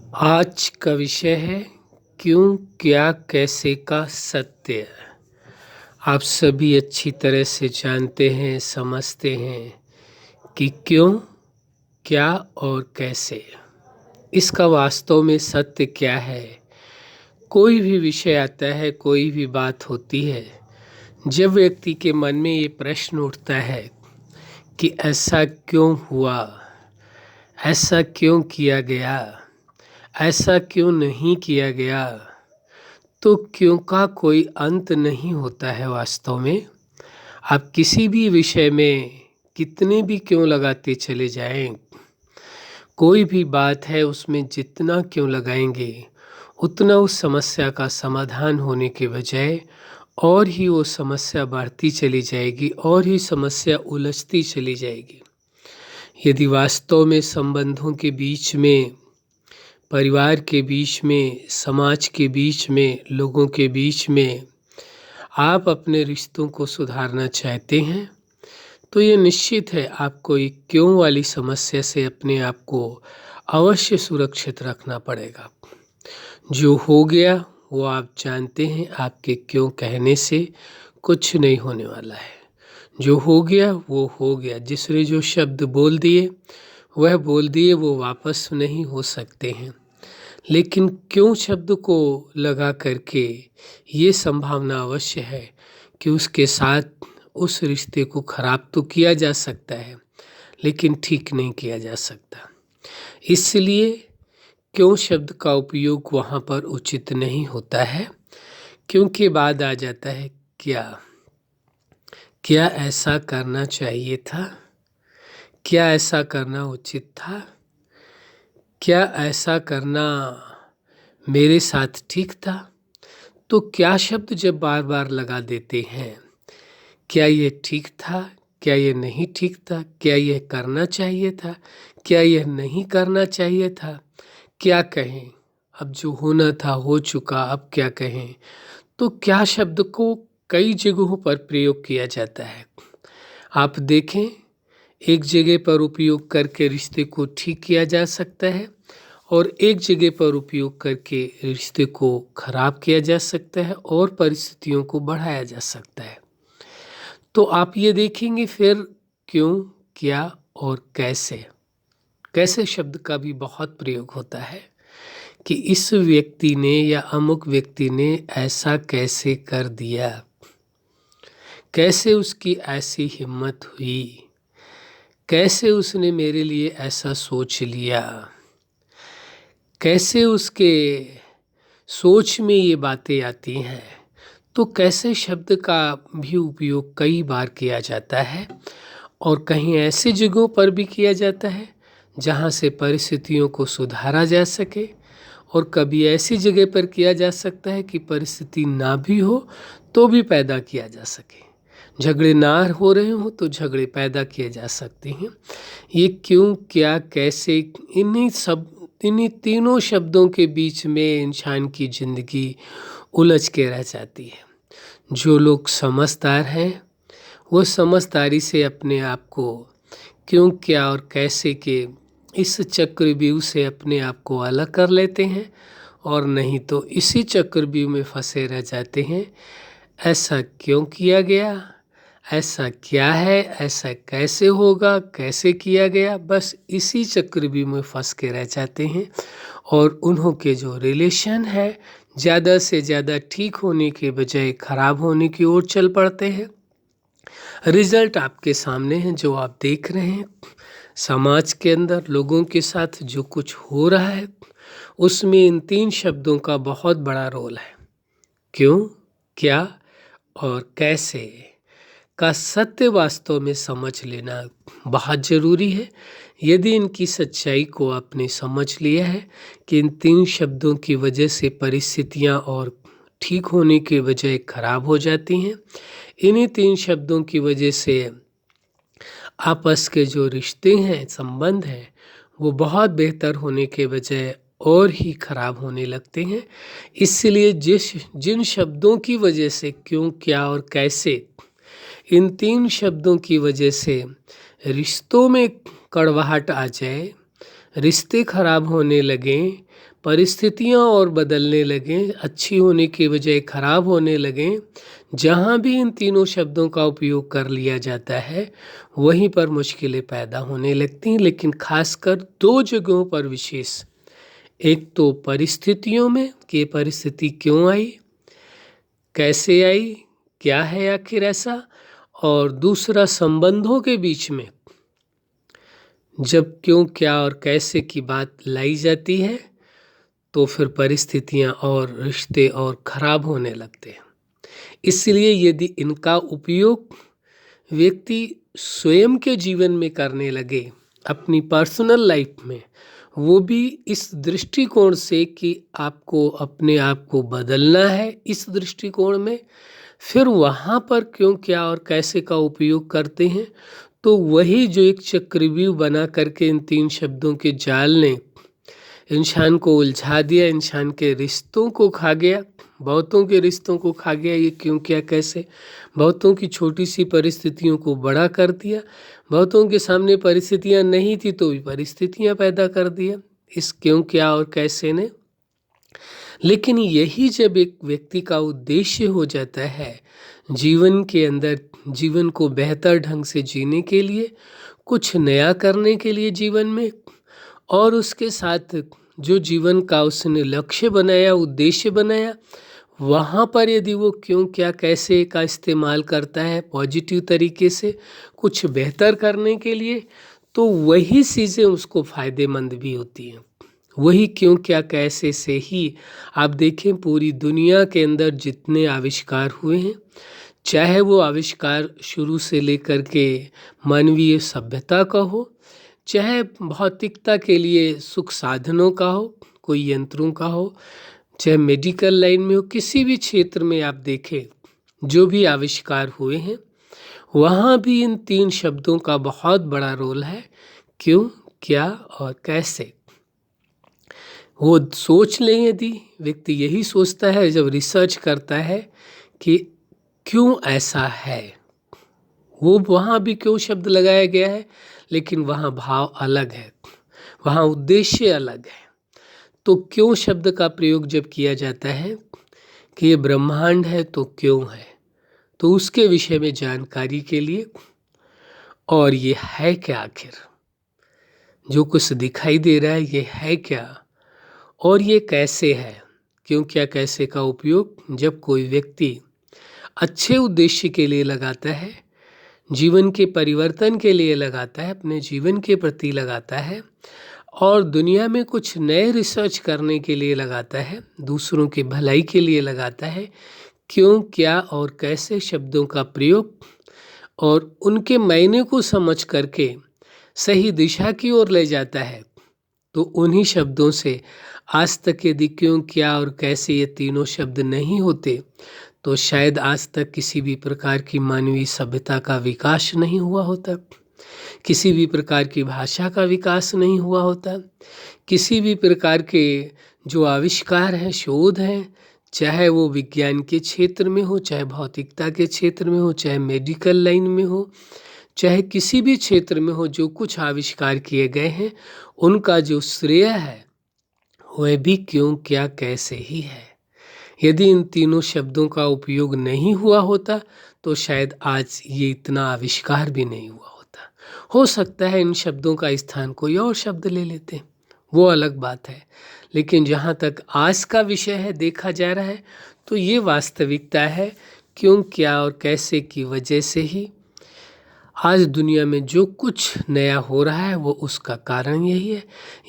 आज का विषय है क्यों, क्या, कैसे का सत्य। आप सभी अच्छी तरह से जानते हैं, समझते हैं कि क्यों, क्या और कैसे, इसका वास्तव में सत्य क्या है। कोई भी विषय आता है, कोई भी बात होती है, जब व्यक्ति के मन में ये प्रश्न उठता है कि ऐसा क्यों हुआ, ऐसा क्यों किया गया, ऐसा क्यों नहीं किया गया, तो क्यों का कोई अंत नहीं होता है। वास्तव में आप किसी भी विषय में कितने भी क्यों लगाते चले जाएं, कोई भी बात है उसमें जितना क्यों लगाएंगे उतना उस समस्या का समाधान होने के बजाय और ही वो समस्या बढ़ती चली जाएगी और ही समस्या उलझती चली जाएगी। यदि वास्तव में संबंधों के बीच में, परिवार के बीच में, समाज के बीच में, लोगों के बीच में आप अपने रिश्तों को सुधारना चाहते हैं तो ये निश्चित है आपको एक क्यों वाली समस्या से अपने आप को अवश्य सुरक्षित रखना पड़ेगा। जो हो गया वो आप जानते हैं, आपके क्यों कहने से कुछ नहीं होने वाला है। जो हो गया वो हो गया। जिसने जो शब्द बोल दिए वह बोल दिए, वो वापस नहीं हो सकते हैं। लेकिन क्यों शब्द को लगा करके ये संभावना अवश्य है कि उसके साथ उस रिश्ते को खराब तो किया जा सकता है लेकिन ठीक नहीं किया जा सकता। इसलिए क्यों शब्द का उपयोग वहाँ पर उचित नहीं होता है, क्योंकि बाद आ जाता है क्या। क्या ऐसा करना चाहिए था? क्या ऐसा करना उचित था? क्या ऐसा करना मेरे साथ ठीक था? तो क्या शब्द जब बार बार लगा देते हैं, क्या ये ठीक था, क्या ये नहीं ठीक था, क्या ये करना चाहिए था, क्या यह नहीं करना चाहिए था, क्या कहें, अब जो होना था हो चुका, अब क्या कहें। तो क्या शब्द को कई जगहों पर प्रयोग किया जाता है। आप देखें, एक जगह पर उपयोग करके रिश्ते को ठीक किया जा सकता है और एक जगह पर उपयोग करके रिश्ते को खराब किया जा सकता है और परिस्थितियों को बढ़ाया जा सकता है। तो आप ये देखेंगे फिर क्यों, क्या और कैसे, कैसे शब्द का भी बहुत प्रयोग होता है कि इस व्यक्ति ने या अमुक व्यक्ति ने ऐसा कैसे कर दिया, कैसे उसकी ऐसी हिम्मत हुई, कैसे उसने मेरे लिए ऐसा सोच लिया, कैसे उसके सोच में ये बातें आती हैं। तो कैसे शब्द का भी उपयोग कई बार किया जाता है और कहीं ऐसी जगहों पर भी किया जाता है जहाँ से परिस्थितियों को सुधारा जा सके और कभी ऐसी जगह पर किया जा सकता है कि परिस्थिति ना भी हो तो भी पैदा किया जा सके। झगड़े ना हो रहे हों तो झगड़े पैदा किए जा सकते हैं। ये क्यों, क्या, कैसे, इन्हीं तीनों शब्दों के बीच में इंसान की ज़िंदगी उलझ के रह जाती है। जो लोग समझदार हैं वो समझदारी से अपने आप को क्यों, क्या और कैसे के इस चक्रव्यूह से अपने आप को अलग कर लेते हैं और नहीं तो इसी चक्रव्यूह में फंसे रह जाते हैं। ऐसा क्यों किया गया, ऐसा क्या है, ऐसा कैसे होगा, कैसे किया गया, बस इसी चक्रव्यूह में फंस के रह जाते हैं और उन्हों के जो रिलेशन है ज़्यादा से ज़्यादा ठीक होने के बजाय खराब होने की ओर चल पड़ते हैं। रिजल्ट आपके सामने है, जो आप देख रहे हैं। समाज के अंदर लोगों के साथ जो कुछ हो रहा है उसमें इन तीन शब्दों का बहुत बड़ा रोल है। क्यों, क्या और कैसे का सत्य वास्तव में समझ लेना बहुत ज़रूरी है। यदि इनकी सच्चाई को आपने समझ लिया है कि इन तीन शब्दों की वजह से परिस्थितियां और ठीक होने के बजाय खराब हो जाती हैं, इन्हीं तीन शब्दों की वजह से आपस के जो रिश्ते हैं, संबंध हैं, वो बहुत बेहतर होने के बजाय और ही खराब होने लगते हैं। इसलिए जिन शब्दों की वजह से क्यों, क्या और कैसे, इन तीन शब्दों की वजह से रिश्तों में कड़वाहट आ जाए, रिश्ते खराब होने लगें, परिस्थितियाँ और बदलने लगें, अच्छी होने के बजाय खराब होने लगें, जहाँ भी इन तीनों शब्दों का उपयोग कर लिया जाता है वहीं पर मुश्किलें पैदा होने लगती हैं। लेकिन खासकर दो जगहों पर विशेष, एक तो परिस्थितियों में कि परिस्थिति क्यों आई, कैसे आई, क्या है आखिर ऐसा, और दूसरा संबंधों के बीच में जब क्यों क्या और कैसे की बात लाई जाती है तो फिर परिस्थितियाँ और रिश्ते और ख़राब होने लगते हैं। इसलिए यदि इनका उपयोग व्यक्ति स्वयं के जीवन में करने लगे, अपनी पर्सनल लाइफ में, वो भी इस दृष्टिकोण से कि आपको अपने आप को बदलना है, इस दृष्टिकोण में, फिर वहाँ पर क्यों क्या और कैसे का उपयोग करते हैं, तो वही जो एक चक्रव्यूह बना करके इन तीन शब्दों के जाल ने इंसान को उलझा दिया, इंसान के रिश्तों को खा गया, बहुतों के रिश्तों को खा गया। ये क्यों क्या कैसे, बहुतों की छोटी सी परिस्थितियों को बड़ा कर दिया, बहुतों के सामने परिस्थितियां नहीं थी तो भी परिस्थितियां पैदा कर दिया इस क्यों क्या और कैसे ने। लेकिन यही जब एक व्यक्ति का उद्देश्य हो जाता है जीवन के अंदर, जीवन को बेहतर ढंग से जीने के लिए, कुछ नया करने के लिए जीवन में, और उसके साथ जो जीवन का उसने लक्ष्य बनाया, उद्देश्य बनाया, वहाँ पर यदि वो क्यों क्या कैसे का इस्तेमाल करता है पॉजिटिव तरीके से कुछ बेहतर करने के लिए, तो वही चीज़ें उसको फ़ायदेमंद भी होती हैं। वही क्यों क्या कैसे से ही आप देखें पूरी दुनिया के अंदर जितने आविष्कार हुए हैं, चाहे वो आविष्कार शुरू से लेकर के मानवीय सभ्यता का हो, चाहे भौतिकता के लिए सुख साधनों का हो, कोई यंत्रों का हो, चाहे मेडिकल लाइन में हो, किसी भी क्षेत्र में आप देखें जो भी आविष्कार हुए हैं वहाँ भी इन तीन शब्दों का बहुत बड़ा रोल है, क्यों क्या और कैसे। वो सोच लें, यदि व्यक्ति यही सोचता है जब रिसर्च करता है कि क्यों ऐसा है, वो वहाँ भी क्यों शब्द लगाया गया है लेकिन वहाँ भाव अलग है, वहाँ उद्देश्य अलग है। तो क्यों शब्द का प्रयोग जब किया जाता है कि ये ब्रह्मांड है तो क्यों है, तो उसके विषय में जानकारी के लिए, और ये है क्या आखिर, जो कुछ दिखाई दे रहा है ये है क्या और ये कैसे है, क्यों क्या कैसे का उपयोग जब कोई व्यक्ति अच्छे उद्देश्य के लिए लगाता है, जीवन के परिवर्तन के लिए लगाता है, अपने जीवन के प्रति लगाता है, और दुनिया में कुछ नए रिसर्च करने के लिए लगाता है, दूसरों की भलाई के लिए लगाता है, क्यों क्या और कैसे शब्दों का प्रयोग और उनके मायने को समझ करके सही दिशा की ओर ले जाता है, तो उन्हीं शब्दों से आज तक यदि क्यों क्या और कैसे ये तीनों शब्द नहीं होते तो शायद आज तक किसी भी प्रकार की मानवीय सभ्यता का विकास नहीं हुआ होता, किसी भी प्रकार की भाषा का विकास नहीं हुआ होता, किसी भी प्रकार के जो आविष्कार हैं, शोध हैं, चाहे वो विज्ञान के क्षेत्र में हो, चाहे भौतिकता के क्षेत्र में हो, चाहे मेडिकल लाइन में हो, चाहे किसी भी क्षेत्र में हो, जो कुछ आविष्कार किए गए हैं उनका जो श्रेय है वह भी क्यों क्या कैसे ही है। यदि इन तीनों शब्दों का उपयोग नहीं हुआ होता तो शायद आज ये इतना आविष्कार भी नहीं हुआ होता। हो सकता है इन शब्दों का स्थान कोई और शब्द ले लेते, वो अलग बात है, लेकिन जहाँ तक आज का विषय है देखा जा रहा है तो ये वास्तविकता है, क्यों क्या और कैसे की वजह से ही आज दुनिया में जो कुछ नया हो रहा है वो उसका कारण यही है।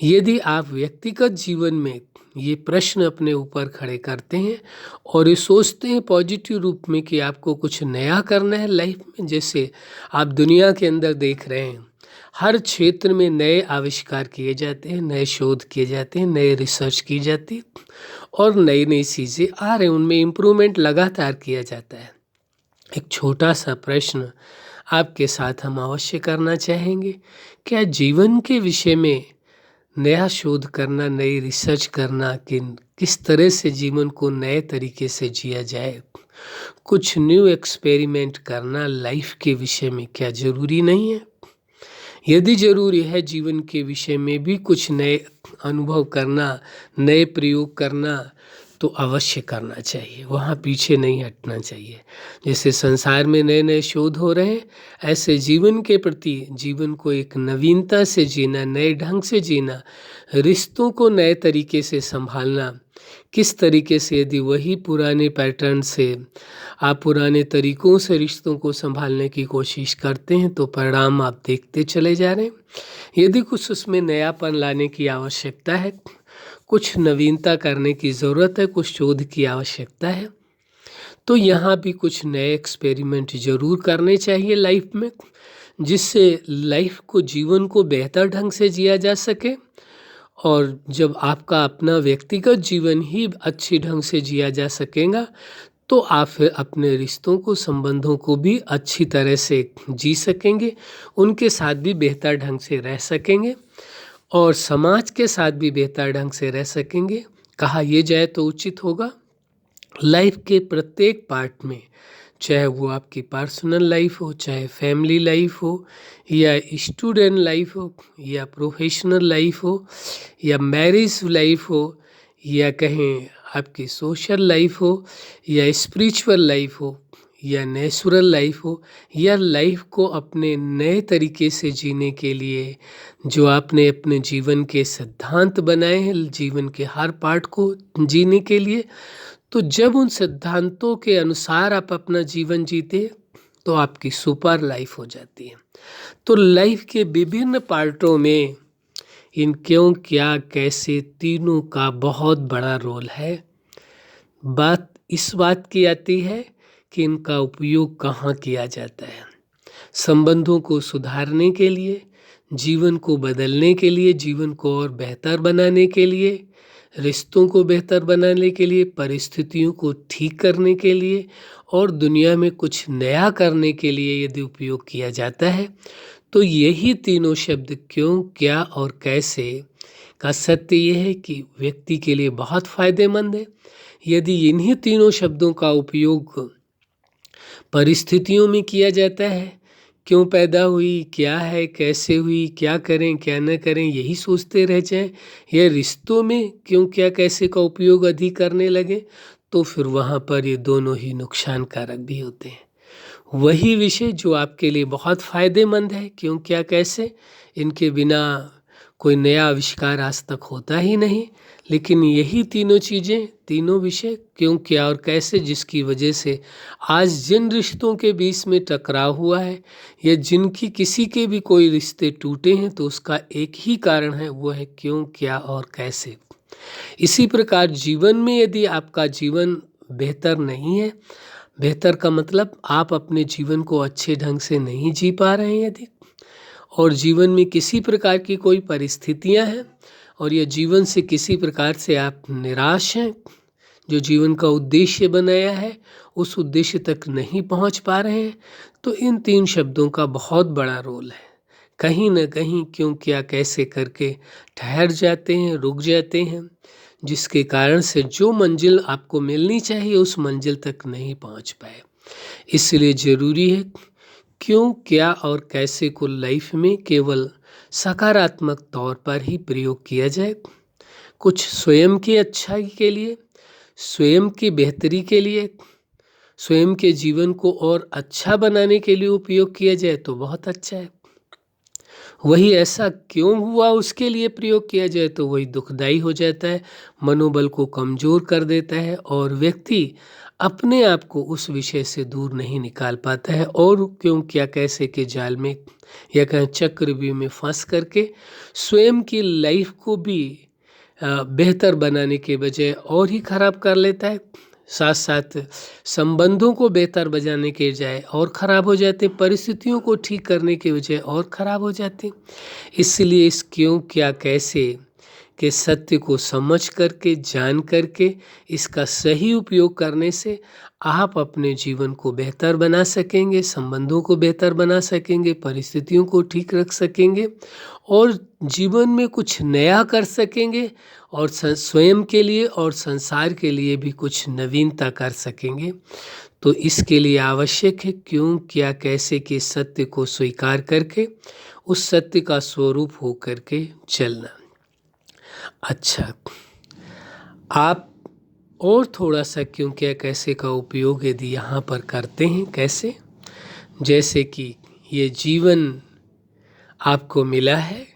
यदि आप व्यक्तिगत जीवन में ये प्रश्न अपने ऊपर खड़े करते हैं और ये सोचते हैं पॉजिटिव रूप में कि आपको कुछ नया करना है लाइफ में, जैसे आप दुनिया के अंदर देख रहे हैं हर क्षेत्र में नए आविष्कार किए जाते हैं, नए शोध किए जाते हैं, नए रिसर्च की जाती है और नई नई चीज़ें आ रहे हैं, उनमें इम्प्रूवमेंट लगातार किया जाता है। एक छोटा सा प्रश्न आपके साथ हम अवश्य करना चाहेंगे, क्या जीवन के विषय में नया शोध करना, नई रिसर्च करना, किस तरह से जीवन को नए तरीके से जिया जाए, कुछ न्यू एक्सपेरिमेंट करना लाइफ के विषय में क्या ज़रूरी नहीं है? यदि जरूरी है जीवन के विषय में भी कुछ नए अनुभव करना, नए प्रयोग करना, तो अवश्य करना चाहिए, वहाँ पीछे नहीं हटना चाहिए। जैसे संसार में नए नए शोध हो रहे हैं, ऐसे जीवन के प्रति, जीवन को एक नवीनता से जीना, नए ढंग से जीना, रिश्तों को नए तरीके से संभालना। किस तरीके से, यदि वही पुराने पैटर्न से आप पुराने तरीकों से रिश्तों को संभालने की कोशिश करते हैं तो परिणाम आप देखते चले जा रहे हैं। यदि कुछ उसमें नयापन लाने की आवश्यकता है, कुछ नवीनता करने की ज़रूरत है, कुछ शोध की आवश्यकता है, तो यहाँ भी कुछ नए एक्सपेरिमेंट ज़रूर करने चाहिए लाइफ में, जिससे लाइफ को, जीवन को बेहतर ढंग से जिया जा सके। और जब आपका अपना व्यक्तिगत जीवन ही अच्छी ढंग से जिया जा सकेगा तो आप फिर अपने रिश्तों को, संबंधों को भी अच्छी तरह से जी सकेंगे, उनके साथ भी बेहतर ढंग से रह सकेंगे और समाज के साथ भी बेहतर ढंग से रह सकेंगे। कहा यह जाए तो उचित होगा, लाइफ के प्रत्येक पार्ट में, चाहे वो आपकी पर्सनल लाइफ हो, चाहे फैमिली लाइफ हो, या स्टूडेंट लाइफ हो, या प्रोफेशनल लाइफ हो, या मैरिज लाइफ हो, या कहें आपकी सोशल लाइफ हो, या स्पिरिचुअल लाइफ हो, या नेचुरल लाइफ हो, या लाइफ को अपने नए तरीके से जीने के लिए जो आपने अपने जीवन के सिद्धांत बनाए हैं, जीवन के हर पार्ट को जीने के लिए, तो जब उन सिद्धांतों के अनुसार आप अपना जीवन जीते तो आपकी सुपर लाइफ हो जाती है। तो लाइफ के विभिन्न पार्टों में इन क्यों, क्या, कैसे, तीनों का बहुत बड़ा रोल है। बात इस बात की आती है कि इनका उपयोग कहाँ किया जाता है। संबंधों को सुधारने के लिए, जीवन को बदलने के लिए, जीवन को और बेहतर बनाने के लिए, रिश्तों को बेहतर बनाने के लिए, परिस्थितियों को ठीक करने के लिए और दुनिया में कुछ नया करने के लिए यदि उपयोग किया जाता है तो यही तीनों शब्द क्यों, क्या और कैसे का सत्य यह है कि व्यक्ति के लिए बहुत फायदेमंद है। यदि इन्हीं तीनों शब्दों का उपयोग परिस्थितियों में किया जाता है, क्यों पैदा हुई, क्या है, कैसे हुई, क्या करें, क्या न करें, यही सोचते रह जाएं, या रिश्तों में क्यों, क्या, कैसे का उपयोग अधिक करने लगे, तो फिर वहाँ पर ये दोनों ही नुकसानकारक भी होते हैं। वही विषय जो आपके लिए बहुत फायदेमंद है, क्यों, क्या, कैसे, इनके बिना कोई नया आविष्कार आज तक होता ही नहीं। लेकिन यही तीनों चीज़ें, तीनों विषय क्यों, क्या और कैसे, जिसकी वजह से आज जिन रिश्तों के बीच में टकराव हुआ है या जिनकी किसी के भी कोई रिश्ते टूटे हैं तो उसका एक ही कारण है, वो है क्यों, क्या और कैसे। इसी प्रकार जीवन में यदि आपका जीवन बेहतर नहीं है, बेहतर का मतलब आप अपने जीवन को अच्छे ढंग से नहीं जी पा रहे हैं यदि, और जीवन में किसी प्रकार की कोई परिस्थितियां हैं और यह जीवन से किसी प्रकार से आप निराश हैं, जो जीवन का उद्देश्य बनाया है उस उद्देश्य तक नहीं पहुंच पा रहे हैं, तो इन तीन शब्दों का बहुत बड़ा रोल है। कहीं ना कहीं क्यों, क्या, कैसे करके ठहर जाते हैं, रुक जाते हैं, जिसके कारण से जो मंजिल आपको मिलनी चाहिए उस मंजिल तक नहीं पहुंच पाए। इसलिए ज़रूरी है क्यों, क्या और कैसे को लाइफ में केवल सकारात्मक तौर पर ही प्रयोग किया जाए। कुछ स्वयं की अच्छाई के लिए, स्वयं की बेहतरी के लिए, स्वयं के जीवन को और अच्छा बनाने के लिए उपयोग किया जाए तो बहुत अच्छा है। वही ऐसा क्यों हुआ उसके लिए प्रयोग किया जाए तो वही दुखदाई हो जाता है, मनोबल को कमज़ोर कर देता है और व्यक्ति अपने आप को उस विषय से दूर नहीं निकाल पाता है और क्यों, क्या, कैसे के जाल में या कहीं चक्रव्यूह में फंस करके स्वयं की लाइफ को भी बेहतर बनाने के बजाय और ही खराब कर लेता है, साथ साथ संबंधों को बेहतर बनाने के बजाय और ख़राब हो जाते, परिस्थितियों को ठीक करने के बजाय और ख़राब हो जाते। इसलिए इस क्यों, क्या, कैसे के सत्य को समझ करके, जान करके इसका सही उपयोग करने से आप अपने जीवन को बेहतर बना सकेंगे, संबंधों को बेहतर बना सकेंगे, परिस्थितियों को ठीक रख सकेंगे और जीवन में कुछ नया कर सकेंगे और स्वयं के लिए और संसार के लिए भी कुछ नवीनता कर सकेंगे। तो इसके लिए आवश्यक है क्यों, क्या, कैसे के सत्य को स्वीकार करके उस सत्य का स्वरूप हो करके चलना। अच्छा, आप और थोड़ा सा क्यों क्या कैसे का उपयोग यदि यहाँ पर करते हैं, कैसे, जैसे कि ये जीवन आपको मिला है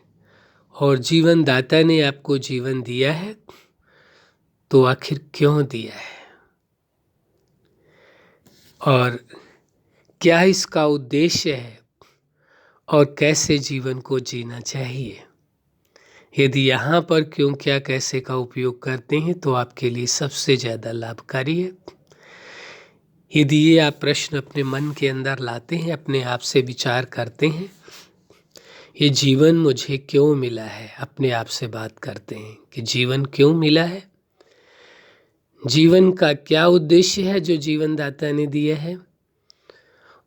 और जीवन दाता ने आपको जीवन दिया है, तो आखिर क्यों दिया है और क्या इसका उद्देश्य है और कैसे जीवन को जीना चाहिए। यदि यहाँ पर क्यों क्या कैसे का उपयोग करते हैं तो आपके लिए सबसे ज़्यादा लाभकारी है। यदि ये आप प्रश्न अपने मन के अंदर लाते हैं, अपने आप से विचार करते हैं, ये जीवन मुझे क्यों मिला है, अपने आप से बात करते हैं कि जीवन क्यों मिला है, जीवन का क्या उद्देश्य है जो जीवन दाता ने दिया है,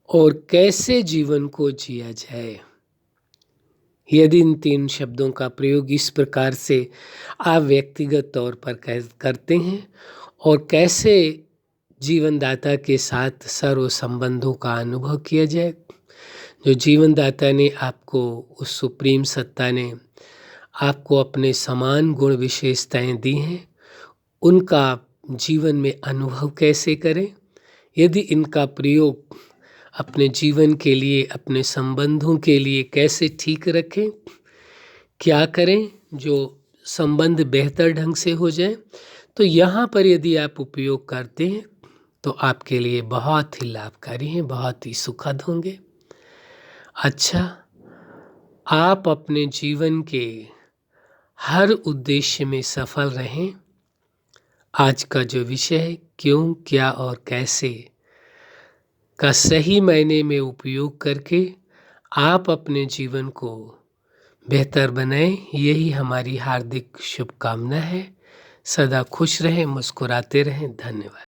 और कैसे जीवन को जिया जाए। यदि इन 3 शब्दों का प्रयोग इस प्रकार से आप व्यक्तिगत तौर पर करते हैं और कैसे जीवनदाता के साथ सर्व संबंधों का अनुभव किया जाए, जो जीवनदाता ने आपको, उस सुप्रीम सत्ता ने आपको अपने समान गुण विशेषताएं दी हैं, उनका जीवन में अनुभव कैसे करें, यदि इनका प्रयोग अपने जीवन के लिए, अपने संबंधों के लिए कैसे ठीक रखें, क्या करें जो संबंध बेहतर ढंग से हो जाए, तो यहाँ पर यदि आप उपयोग करते हैं तो आपके लिए बहुत ही लाभकारी हैं, बहुत ही सुखद होंगे। अच्छा, आप अपने जीवन के हर उद्देश्य में सफल रहें। आज का जो विषय है क्यों, क्या और कैसे का सही मायने में उपयोग करके आप अपने जीवन को बेहतर बनाएं, यही हमारी हार्दिक शुभकामना है। सदा खुश रहें, मुस्कुराते रहें। धन्यवाद।